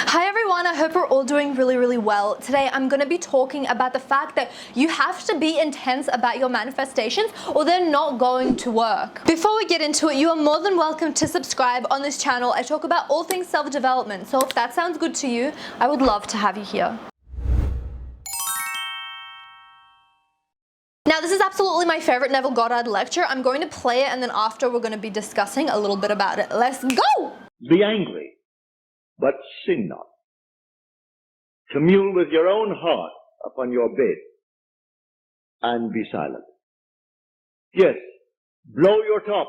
Hi everyone, I hope we're all doing really well. Today I'm going to be talking about the fact that you have to be intense about your manifestations or they're not going to work. Before we get into it, you are more than welcome to subscribe on this channel. I talk about all things self-development, so if that sounds good to you, I would love to have you here. Now this is absolutely my favorite Neville Goddard lecture. I'm going to play it and then after we're going to be discussing a little bit about it. Let's go! Be angry, but sin not. Commune with your own heart upon your bed, and be silent. Yes, blow your top,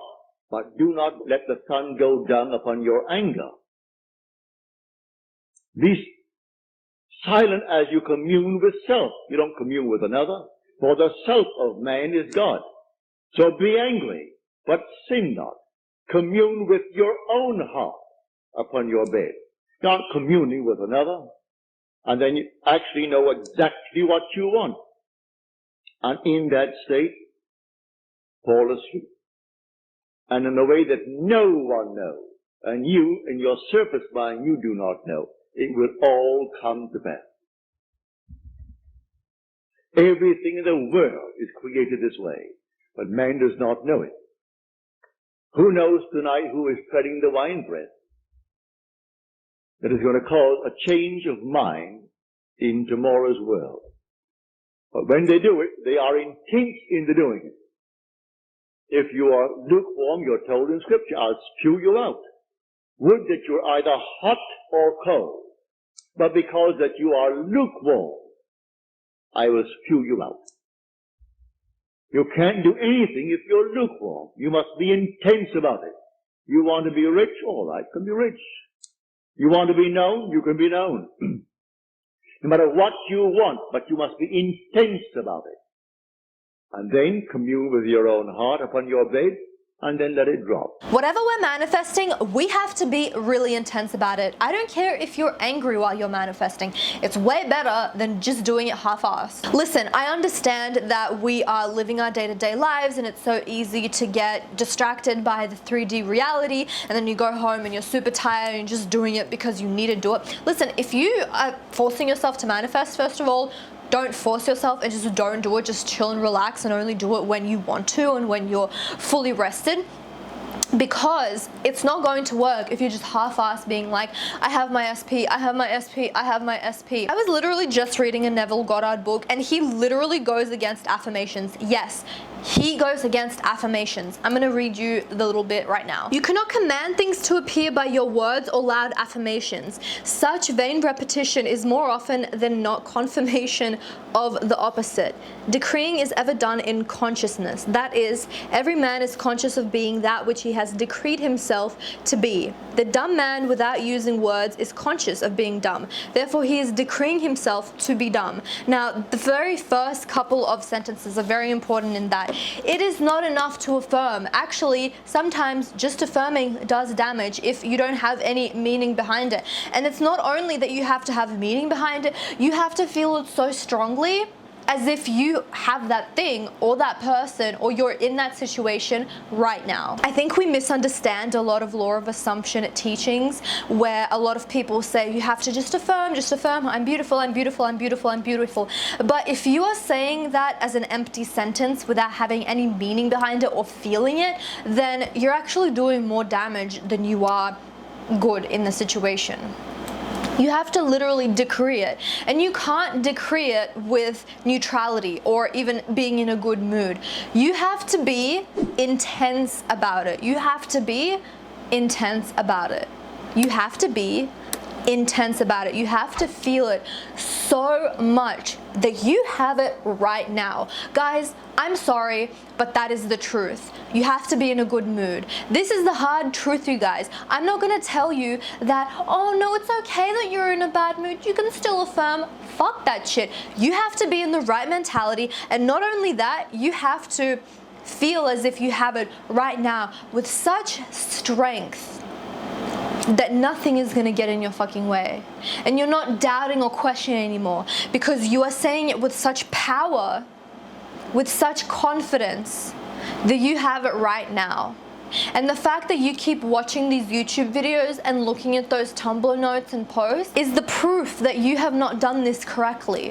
but do not let the sun go down upon your anger. Be silent as you commune with self. You don't commune with another, for the self of man is God. So be angry, but sin not. Commune with your own heart upon your bed. Not communing with another, and then you actually know exactly what you want. And in that state, fall asleep. And in a way that no one knows, and you, in your surface mind, you do not know, it will all come to pass. Everything in the world is created this way, but man does not know it. Who knows tonight who is treading the winepress? That is going to cause a change of mind in tomorrow's world. But when they do it, they are intense in the doing it. If you are lukewarm, you're told in Scripture, I'll spew you out. Would that you're either hot or cold. But because that you are lukewarm, I will spew you out. You can't do anything if you're lukewarm. You must be intense about it. You want to be rich? All right, can be rich. You want to be known? You can be known. No matter what you want, but you must be intense about it. And then commune with your own heart upon your bed, and then let it drop. Whatever we're manifesting, we have to be really intense about it. I don't care if you're angry while you're manifesting. It's way better than just doing it half-assed. Listen, I understand that we are living our day-to-day lives and it's so easy to get distracted by the 3D reality, and then you go home and you're super tired and you're just doing it because you need to do it. Listen, if you are forcing yourself to manifest, first of all, don't force yourself and just don't do it. Just chill and relax and only do it when you want to and when you're fully rested. Because it's not going to work if you're just half-assed being like, I have my SP, I have my SP, I have my SP. I was literally just reading a Neville Goddard book and he literally goes against affirmations. Yes, he goes against affirmations. I'm going to read you the little bit right now. You cannot command things to appear by your words or loud affirmations. Such vain repetition is more often than not confirmation of the opposite. Decreeing is ever done in consciousness. That is, every man is conscious of being that which he has decreed himself to be. The dumb man without using words is conscious of being dumb. Therefore, he is decreeing himself to be dumb. Now, the very first couple of sentences are very important in that. It is not enough to affirm. Actually, sometimes just affirming does damage if you don't have any meaning behind it. And it's not only that you have to have meaning behind it, you have to feel it so strongly as if you have that thing or that person or you're in that situation right now. I think we misunderstand a lot of law of assumption teachings where a lot of people say you have to just affirm, I'm beautiful, I'm beautiful, I'm beautiful, I'm beautiful. But if you are saying that as an empty sentence without having any meaning behind it or feeling it, then you're actually doing more damage than you are good in the situation. You have to literally decree it, and you can't decree it with neutrality or even being in a good mood. You have to be intense about it. You have to be intense about it. You have to be intense about it. You have to feel it so much that you have it right now. Guys, I'm sorry, but that is the truth. You have to be in a good mood. This is the hard truth, you guys. I'm not gonna tell you that, oh no, it's okay that you're in a bad mood. You can still affirm. Fuck that shit. You have to be in the right mentality, and not only that, you have to feel as if you have it right now with such strength that nothing is going to get in your fucking way. And you're not doubting or questioning anymore because you are saying it with such power, with such confidence that you have it right now. And the fact that you keep watching these YouTube videos and looking at those Tumblr notes and posts is the proof that you have not done this correctly.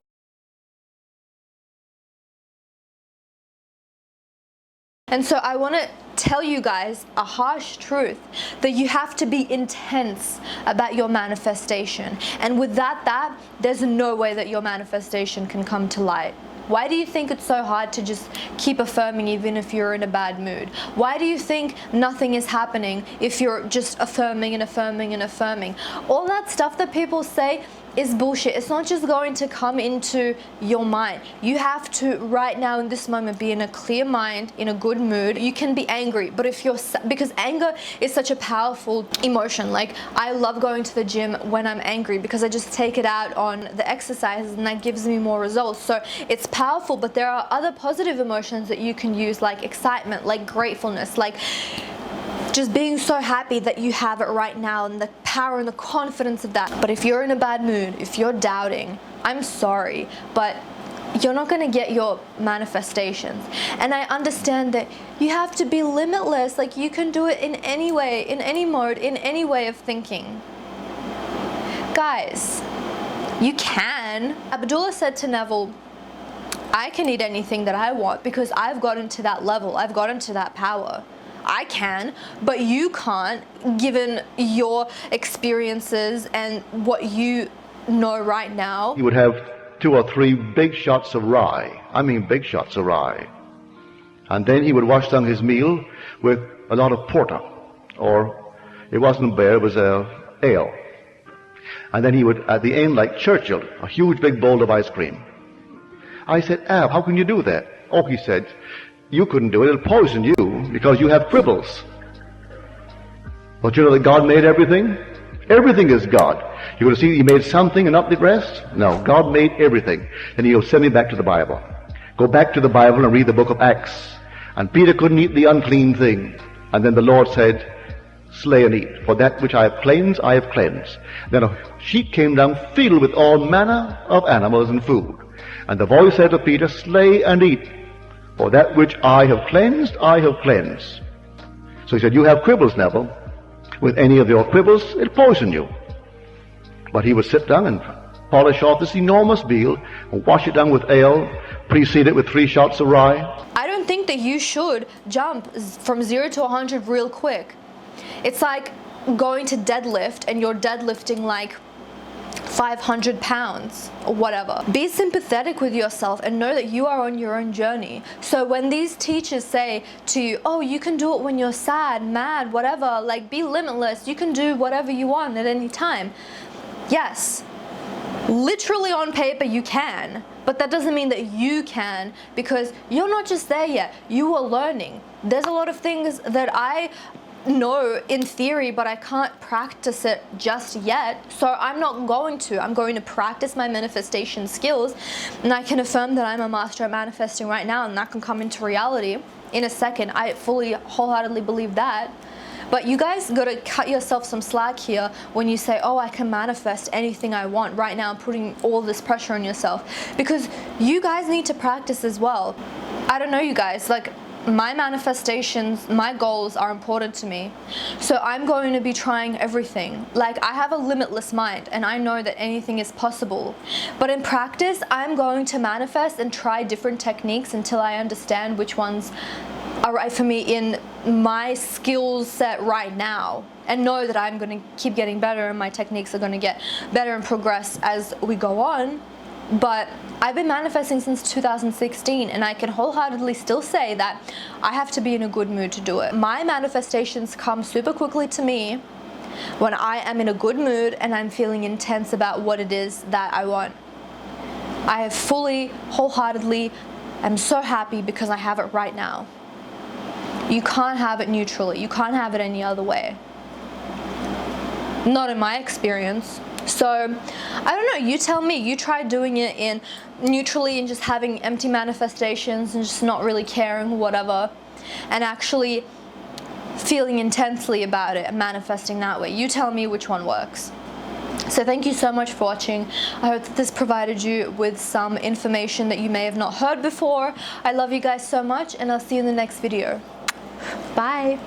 And so I want to tell you guys a harsh truth, that you have to be intense about your manifestation. And without that, there's no way that your manifestation can come to light. Why do you think it's so hard to just keep affirming even if you're in a bad mood? Why do you think nothing is happening if you're just affirming and affirming and affirming? All that stuff that people say is bullshit. It's not just going to come into your mind. You have to right now in this moment be in a clear mind, in a good mood. You can be angry, but if you're, because anger is such a powerful emotion. Like, I love going to the gym when I'm angry because I just take it out on the exercises and that gives me more results. So it's powerful, but there are other positive emotions that you can use, like excitement, like gratefulness, like just being so happy that you have it right now, and the power and the confidence of that. But if you're in a bad mood, if you're doubting, I'm sorry, but you're not going to get your manifestations. And I understand that you have to be limitless. Like, you can do it in any way, in any mode, in any way of thinking. Guys, you can. Abdullah said to Neville, I can eat anything that I want because I've gotten to that level. I've gotten to that power. I can, but you can't, given your experiences and what you know right now. He would have 2 or 3 big shots of rye. I mean big shots of rye. And then he would wash down his meal with a lot of porter, or it wasn't beer, it was ale. And then he would, at the end, like Churchill, a huge big bowl of ice cream. I said, Ab, how can you do that? Oh, he said, you couldn't do it, it'll poison you because you have quibbles. But you know that God made everything? Everything is God. You're going to see He made something and not the rest? No, God made everything. And He'll send me back to the Bible. Go back to the Bible and read the book of Acts. And Peter couldn't eat the unclean thing. And then the Lord said, slay and eat. For that which I have cleansed, I have cleansed. Then a sheet came down filled with all manner of animals and food. And the voice said to Peter, slay and eat. For that which I have cleansed, I have cleansed. So he said, you have quibbles, Neville. With any of your quibbles, it'll poison you. But he would sit down and polish off this enormous meal and wash it down with ale, precede it with 3 shots of rye. I don't think that you should jump from 0 to 100 real quick. It's like going to deadlift and you're deadlifting like 500 pounds or whatever. Be sympathetic with yourself and know that you are on your own journey. So when these teachers say to you, oh, you can do it when you're sad, mad, whatever, like be limitless, you can do whatever you want at any time. Yes, literally on paper you can, but that doesn't mean that you can, because you're not just there yet, you are learning. There's a lot of things that I know in theory, but I can't practice it just yet, so I'm not going to. I'm going to practice my manifestation skills, and I can affirm that I'm a master at manifesting right now, and that can come into reality in a second. I fully, wholeheartedly believe that. But you guys gotta cut yourself some slack here when you say, oh, I can manifest anything I want right now, putting all this pressure on yourself, because you guys need to practice as well. I don't know, you guys, like, my manifestations, my goals are important to me. So I'm going to be trying everything. Like, I have a limitless mind and I know that anything is possible. But in practice, I'm going to manifest and try different techniques until I understand which ones are right for me in my skill set right now. And know that I'm going to keep getting better and my techniques are going to get better and progress as we go on. But I've been manifesting since 2016, and I can wholeheartedly still say that I have to be in a good mood to do it. My manifestations come super quickly to me when I am in a good mood and I'm feeling intense about what it is that I want. I have fully, wholeheartedly, I'm so happy because I have it right now. You can't have it neutrally. You can't have it any other way. Not in my experience. So, I don't know, you tell me, you try doing it in neutrally and just having empty manifestations and just not really caring, whatever, and actually feeling intensely about it and manifesting that way. You tell me which one works. So thank you so much for watching. I hope that this provided you with some information that you may have not heard before. I love you guys so much, and I'll see you in the next video. Bye.